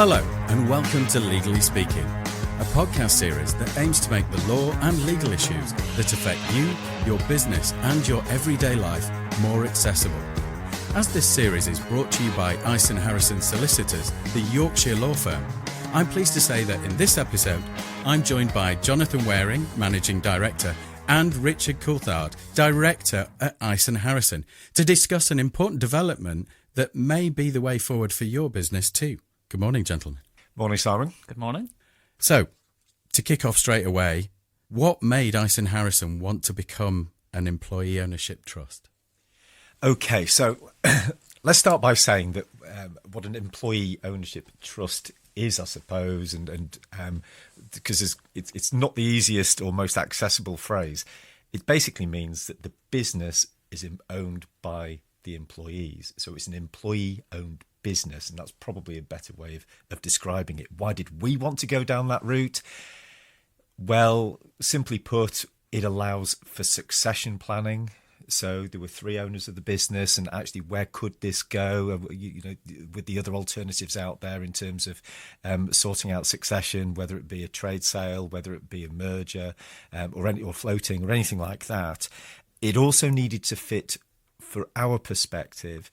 Hello and welcome to Legally Speaking, a podcast series that aims to make the law and legal issues that affect you, your business and your everyday life more accessible. As this series is brought to you by Ison Harrison Solicitors, the Yorkshire law firm, I'm pleased to say that in this episode I'm joined by Jonathan Waring, Managing Director, and Richard Coulthard, Director at Ison Harrison, to discuss an important development that may be the way forward for your business too. Good morning, gentlemen. Morning, Simon. Good morning. So, to kick off straight away, what made Ison Harrison want to become an employee ownership trust? Okay, so let's start by saying that what an employee ownership trust is, I suppose, and because it's not the easiest or most accessible phrase. It basically means that the business is owned by the employees. So it's an employee-owned business, and that's probably a better way of describing it. Why did we want to go down that route? Well, simply put, it allows for succession planning. So there were three owners of the business, and actually where could this go, with the other alternatives out there in terms of sorting out succession, whether it be a trade sale, whether it be a merger or floating or anything like that. It also needed to fit, for our perspective,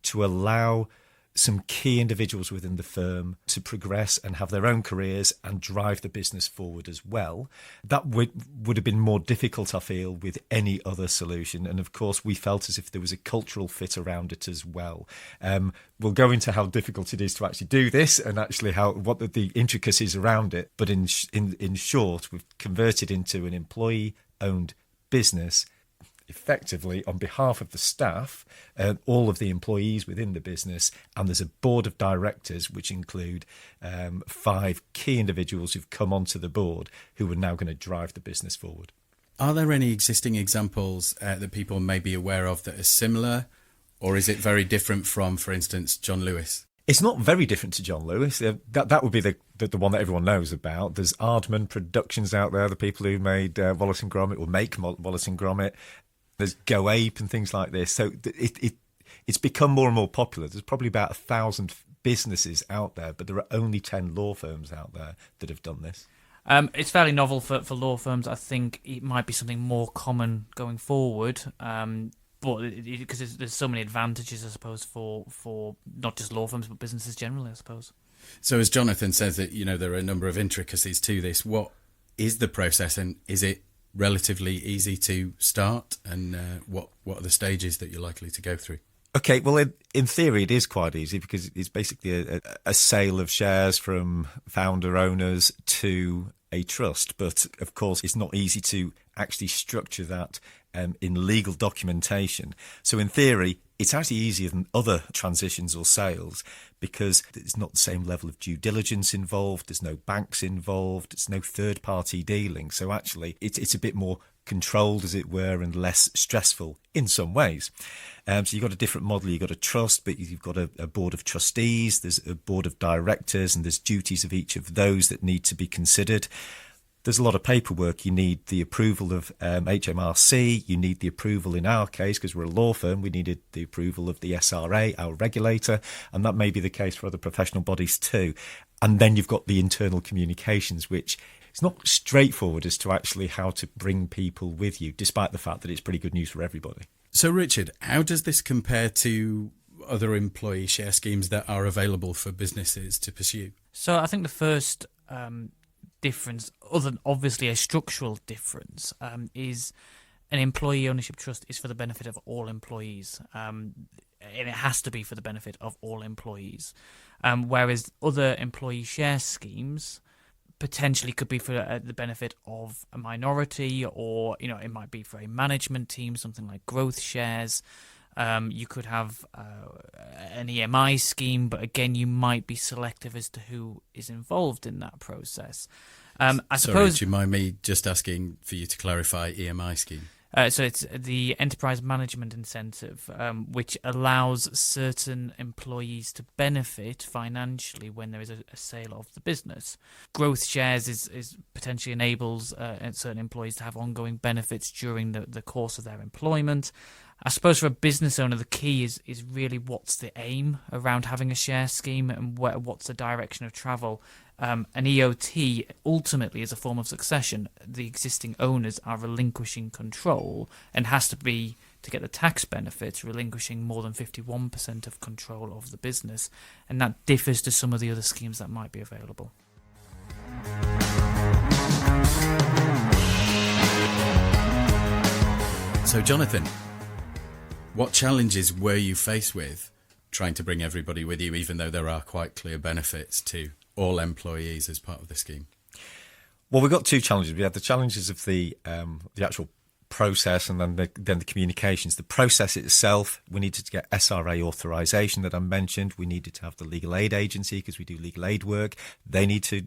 to allow some key individuals within the firm to progress and have their own careers and drive the business forward as well. That would have been more difficult, I feel, with any other solution. And of course, we felt as if there was a cultural fit around it as well. We'll go into how difficult it is to actually do this and actually what the intricacies around it. But in short, we've converted into an employee-owned business effectively on behalf of the staff, all of the employees within the business, and there's a board of directors which include 5 key individuals who've come onto the board who are now going to drive the business forward. Are there any existing examples that people may be aware of that are similar, or is it very different from, for instance, John Lewis? It's not very different to John Lewis. That would be the one that everyone knows about. There's Aardman Productions out there, the people who made Wallace and Gromit, or make Wallace and Gromit. There's Go Ape and things like this. So it's become more and more popular. There's probably about 1,000 businesses out there, but there are only 10 law firms out there that have done this. It's fairly novel for law firms. I think it might be something more common going forward. But because there's so many advantages, I suppose, for not just law firms but businesses generally, I suppose. So as Jonathan says, that there are a number of intricacies to this. What is the process, and is it relatively easy to start, and what are the stages that you're likely to go through? Okay, well, in theory, it is quite easy because it's basically a sale of shares from founder owners to a trust. But of course, it's not easy to actually structure that in legal documentation. So in theory, it's actually easier than other transitions or sales because there's not the same level of due diligence involved. There's no banks involved. There's no third-party dealing. So actually, it's a bit more controlled, as it were, and less stressful in some ways. So you've got a different model. You've got a trust, but you've got a board of trustees. There's a board of directors, and there's duties of each of those that need to be considered. There's a lot of paperwork. You need the approval of HMRC. You need the approval, in our case, because we're a law firm, we needed the approval of the SRA, our regulator, and that may be the case for other professional bodies too. And then you've got the internal communications, which is not straightforward as to actually how to bring people with you, despite the fact that it's pretty good news for everybody. So, Richard, how does this compare to other employee share schemes that are available for businesses to pursue? So I think the first difference, other than obviously a structural difference, is an employee ownership trust is for the benefit of all employees, and it has to be for the benefit of all employees, whereas other employee share schemes potentially could be for the benefit of a minority, or it might be for a management team, something like growth shares. You could have an EMI scheme, but again, you might be selective as to who is involved in that process. I suppose. Do you mind me just asking for you to clarify EMI scheme? So it's the Enterprise Management Incentive, which allows certain employees to benefit financially when there is a sale of the business. Growth shares is potentially enables certain employees to have ongoing benefits during the course of their employment. I suppose for a business owner, the key is really what's the aim around having a share scheme and what's the direction of travel. An EOT ultimately is a form of succession. The existing owners are relinquishing control and has to be, to get the tax benefits, relinquishing more than 51% of control of the business. And that differs to some of the other schemes that might be available. So, Jonathan, what challenges were you faced with trying to bring everybody with you, even though there are quite clear benefits to all employees as part of the scheme? Well, we've got two challenges. We had the challenges of the actual process and then the communications. The process itself, we needed to get SRA authorisation that I mentioned. We needed to have the legal aid agency because we do legal aid work. They need to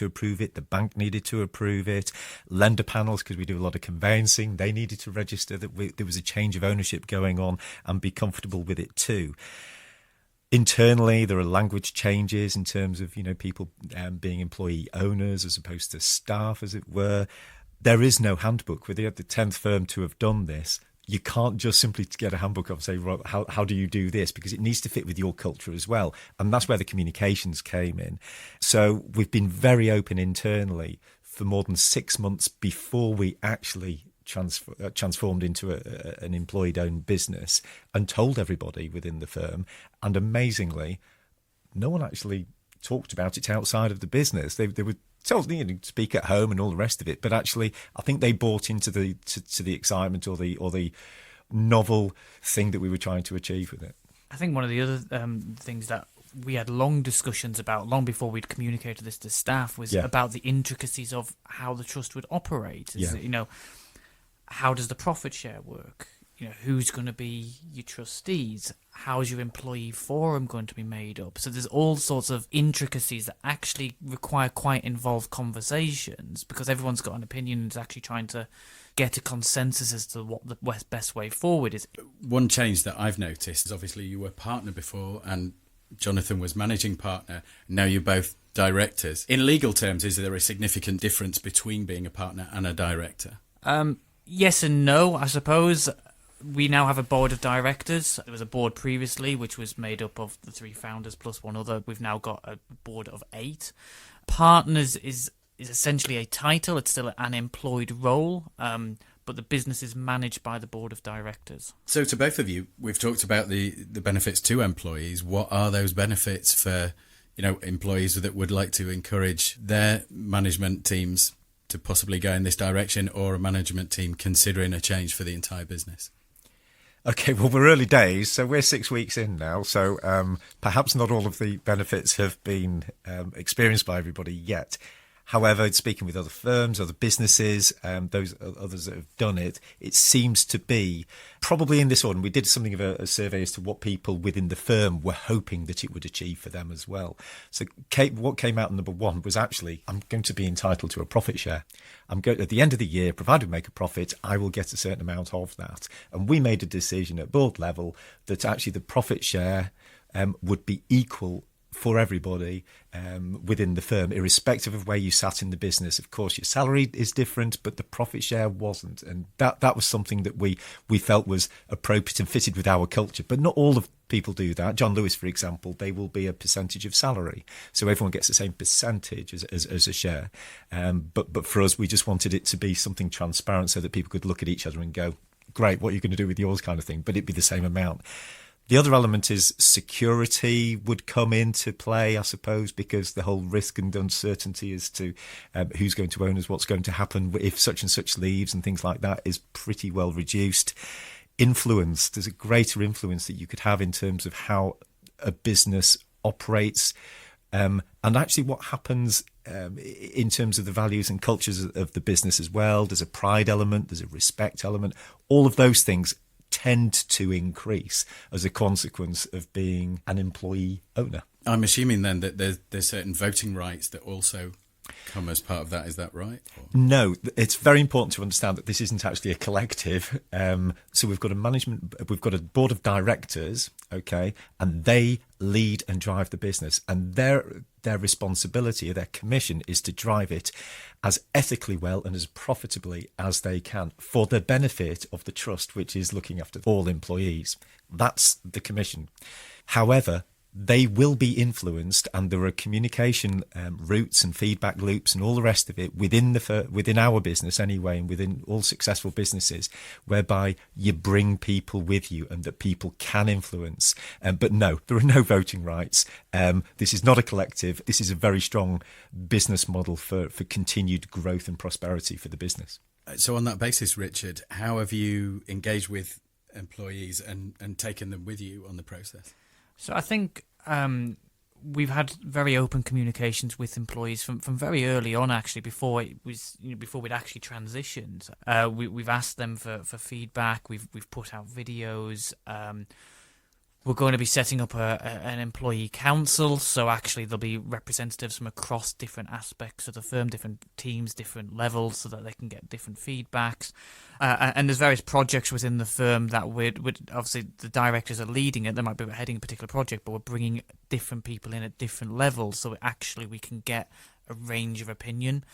approve it. The bank needed to approve it. Lender panels, because we do a lot of conveyancing, they needed to register that there was a change of ownership going on and be comfortable with it too. Internally, there are language changes in terms of, people being employee owners as opposed to staff, as it were. There is no handbook. We're the 10th firm to have done this. You can't just simply get a handbook and say, well, how do you do this? Because it needs to fit with your culture as well. And that's where the communications came in. So we've been very open internally for more than 6 months before we actually transformed into an employee-owned business and told everybody within the firm. And amazingly, no one actually talked about it outside of the business. They were told to speak at home and all the rest of it, but actually, I think they bought into the excitement or the novel thing that we were trying to achieve with it. I think one of the other things that we had long discussions about, long before we'd communicated this to staff, was about the intricacies of how the trust would operate. How does the profit share work? Who's going to be your trustees? How's your employee forum going to be made up? So there's all sorts of intricacies that actually require quite involved conversations, because everyone's got an opinion and is actually trying to get a consensus as to what the best way forward is. One change that I've noticed is obviously you were partner before and Jonathan was managing partner. Now you're both directors. In legal terms, is there a significant difference between being a partner and a director? Yes and no, I suppose. We now have a board of directors. There was a board previously, which was made up of the 3 founders plus one other. We've now got a board of 8. Partners is essentially a title. It's still an employed role, but the business is managed by the board of directors. So to both of you, we've talked about the benefits to employees. What are those benefits for employees that would like to encourage their management teams to possibly go in this direction, or a management team considering a change for the entire business? Okay, well, we're early days, so we're 6 weeks in now, so perhaps not all of the benefits have been experienced by everybody yet. However, speaking with other firms, other businesses, those others that have done it, it seems to be probably in this order. We did something of a survey as to what people within the firm were hoping that it would achieve for them as well. So what came out number 1 was actually, I'm going to be entitled to a profit share. At the end of the year, provided we make a profit, I will get a certain amount of that. And we made a decision at board level that actually the profit share would be equal for everybody within the firm, irrespective of where you sat in the business. Of course, your salary is different, but the profit share wasn't. And that was something that we felt was appropriate and fitted with our culture. But not all of people do that. John Lewis, for example, they will be a percentage of salary. So everyone gets the same percentage as a share. But for us, we just wanted it to be something transparent so that people could look at each other and go, great, what are you going to do with yours kind of thing? But it'd be the same amount. The other element is security would come into play, I suppose, because the whole risk and uncertainty as to who's going to own us, what's going to happen if such and such leaves and things like that is pretty well reduced. Influence, there's a greater influence that you could have in terms of how a business operates, and actually what happens in terms of the values and cultures of the business as well. There's a pride element, there's a respect element. All of those things tend to increase as a consequence of being an employee owner. I'm assuming then that there's certain voting rights that also come as part of that. Is that right? Or? No, it's very important to understand that this isn't actually a collective. So we've got a board of directors, okay, and they lead and drive the business, and their responsibility, their commission, is to drive it as ethically well and as profitably as they can for the benefit of the trust, which is looking after all employees. That's the commission. However, they will be influenced, and there are communication routes and feedback loops and all the rest of it within our business anyway, and within all successful businesses, whereby you bring people with you and that people can influence. But no, there are no voting rights. This is not a collective. This is a very strong business model for continued growth and prosperity for the business. So on that basis, Richard, how have you engaged with employees and taken them with you on the process? So I think we've had very open communications with employees from very early on. Actually, before we'd actually transitioned, we've asked them for feedback. We've put out videos. We're going to be setting up an employee council, so actually there'll be representatives from across different aspects of the firm, different teams, different levels, so that they can get different feedbacks. And there's various projects within the firm that we're obviously the directors are leading it. They might be heading a particular project, but we're bringing different people in at different levels, so actually we can get a range of opinion.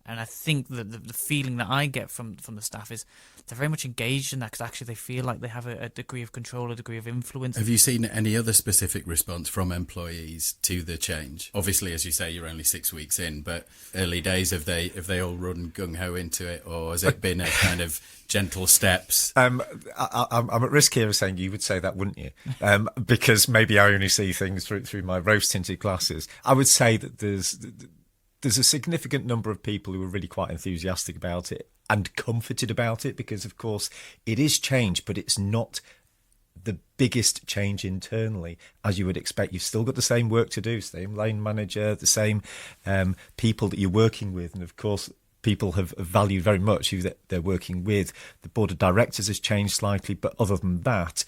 And I think that the feeling that I get from the staff is they're very much engaged in that, because actually they feel like they have a degree of control, a degree of influence. Have you seen any other specific response from employees to the change? Obviously, as you say, you're only 6 weeks in, but early days, have they all run gung-ho into it, or has it been a kind of gentle steps? I'm at risk here of saying you would say that, wouldn't you? Because maybe I only see things through my rose-tinted glasses. I would say that there's a significant number of people who are really quite enthusiastic about it and comforted about it, because, of course, it is change, but it's not the biggest change internally, as you would expect. You've still got the same work to do, same lane manager, the same people that you're working with. And, of course, people have valued very much who they're working with. The board of directors has changed slightly, but other than that,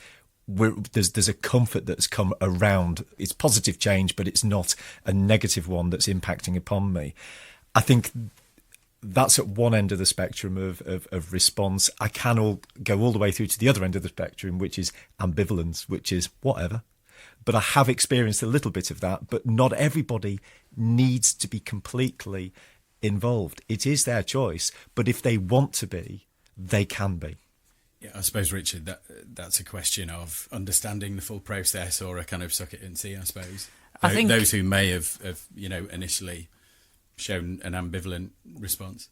there's a comfort that's come around. It's positive change, but it's not a negative one that's impacting upon me. I think that's at one end of the spectrum of response. I can go all the way through to the other end of the spectrum, which is ambivalence, which is whatever. But I have experienced a little bit of that, but not everybody needs to be completely involved. It is their choice, but if they want to be, they can be. Yeah, I suppose, Richard, that's a question of understanding the full process, or a kind of suck it and see, I suppose. I think those who may have initially shown an ambivalent response.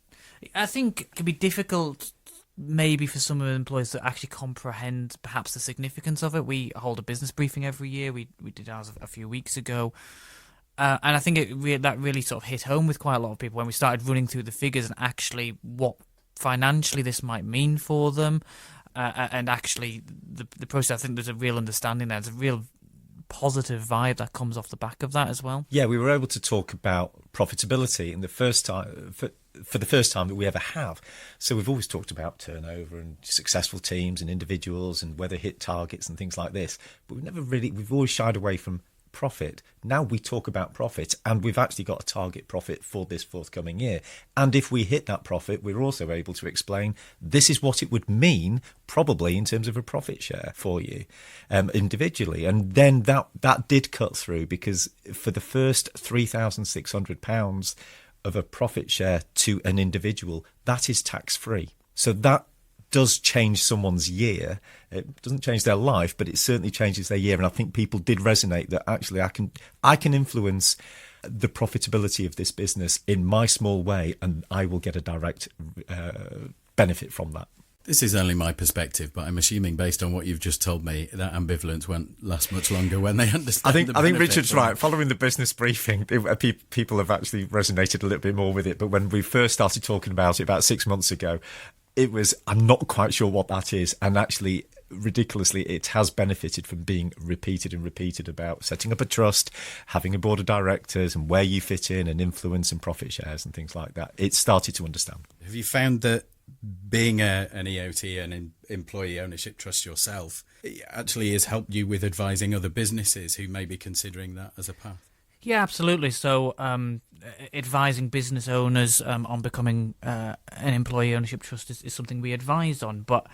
I think it can be difficult maybe for some of the employees to actually comprehend perhaps the significance of it. We hold a business briefing every year. We did ours a few weeks ago. And I think that really sort of hit home with quite a lot of people when we started running through the figures and actually what financially this might mean for them. And actually the process, I think there's a real understanding there. There's a real positive vibe that comes off the back of that as well. Yeah, we were able to talk about profitability in the first time for the first time that we ever have. So we've always talked about turnover and successful teams and individuals and whether hit targets and things like this, but we've always shied away from profit. Now we talk about profit, and we've actually got a target profit for this forthcoming year. And if we hit that profit, we're also able to explain this is what it would mean probably in terms of a profit share for you individually. And then that did cut through, because for the first £3,600 of a profit share to an individual, that is tax free. So that does change someone's year. It doesn't change their life, but it certainly changes their year. And I think people did resonate that actually I can influence the profitability of this business in my small way, and I will get a direct benefit from that. This is only my perspective, but I'm assuming, based on what you've just told me, that ambivalence won't last much longer when they understand. I think Richard's right. Following the business briefing, people have actually resonated a little bit more with it. But when we first started talking about it about 6 months ago, I'm not quite sure what that is. And actually, ridiculously, it has benefited from being repeated and repeated about setting up a trust, having a board of directors and where you fit in and influence and profit shares and things like that. It's started to understand. Have you found that being an EOT, an employee ownership trust yourself, actually has helped you with advising other businesses who may be considering that as a path? Yeah, absolutely. So advising business owners on becoming an employee ownership trust is something we advise on. But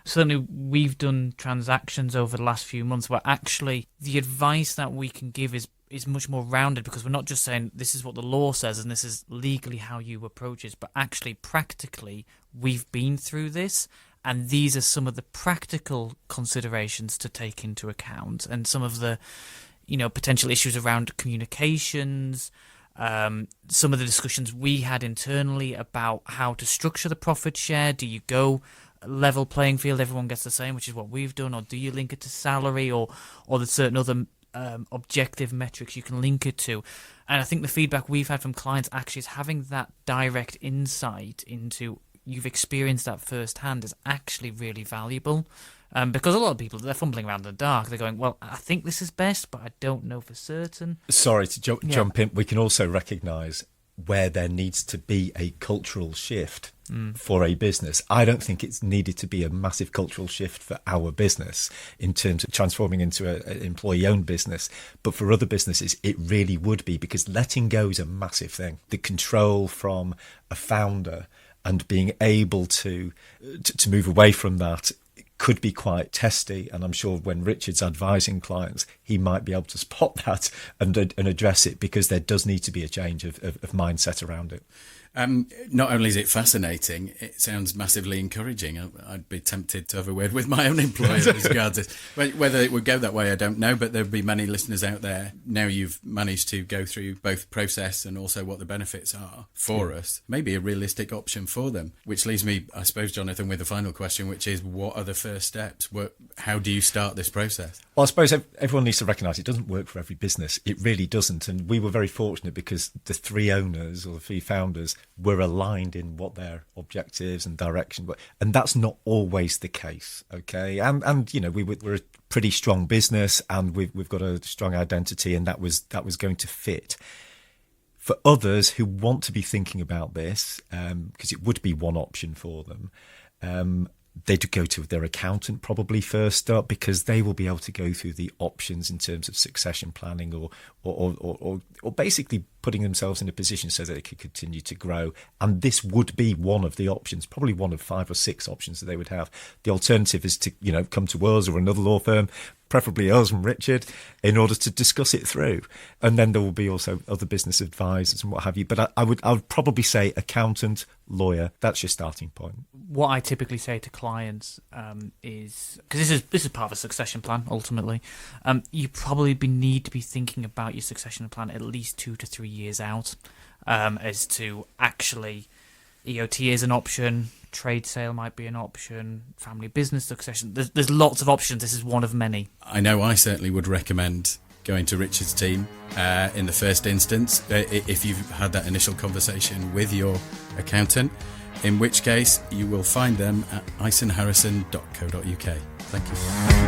certainly we've done transactions over the last few months where actually the advice that we can give is much more rounded, because we're not just saying this is what the law says and this is legally how you approach it, but actually practically we've been through this. And these are some of the practical considerations to take into account, and some of the, potential issues around communications, some of the discussions we had internally about how to structure the profit share. Do you go level playing field, everyone gets the same, which is what we've done, or do you link it to salary, or there's certain other objective metrics you can link it to? And I think the feedback we've had from clients actually is having that direct insight into, you've experienced that firsthand, is actually really valuable. Because a lot of people, they're fumbling around in the dark. They're going, well, I think this is best, but I don't know for certain. Sorry to jump in. We can also recognise where there needs to be a cultural shift for a business. I don't think it's needed to be a massive cultural shift for our business in terms of transforming into an employee-owned business. But for other businesses, it really would be, because letting go is a massive thing. The control from a founder and being able to move away from that could be quite testy, and I'm sure when Richard's advising clients, he might be able to spot that and address it, because there does need to be a change of mindset around it. Not only is it fascinating, it sounds massively encouraging. I'd be tempted to have a word with my own employer as regards this. Whether it would go that way, I don't know, but there'll be many listeners out there. Now you've managed to go through both process and also what the benefits are for us, maybe a realistic option for them, which leaves me, I suppose, Jonathan, with the final question, which is, what are the first steps? How do you start this process? Well, I suppose everyone needs to recognise it doesn't work for every business. It really doesn't. And we were very fortunate because the three owners, or the three founders, were aligned in what their objectives and direction were. And that's not always the case, okay? And we're a pretty strong business, and we've got a strong identity, and that was going to fit. For others who want to be thinking about this, because it would be one option for them, they'd go to their accountant probably first up, because they will be able to go through the options in terms of succession planning, or basically putting themselves in a position so that they could continue to grow. And this would be one of the options, probably one of 5 or 6 options that they would have. The alternative is to, come to us or another law firm, preferably us and Richard, in order to discuss it through. And then there will be also other business advisors and what have you. But I would probably say accountant, lawyer, that's your starting point. What I typically say to clients is, because this is part of a succession plan ultimately, you probably need to be thinking about your succession plan at least 2 to 3 years out, as to actually EOT is an option, trade sale might be an option, family business succession. There's lots of options. This is one of many. I know I certainly would recommend going to Richard's team in the first instance if you've had that initial conversation with your accountant, in which case you will find them at isonharrison.co.uk. Thank you.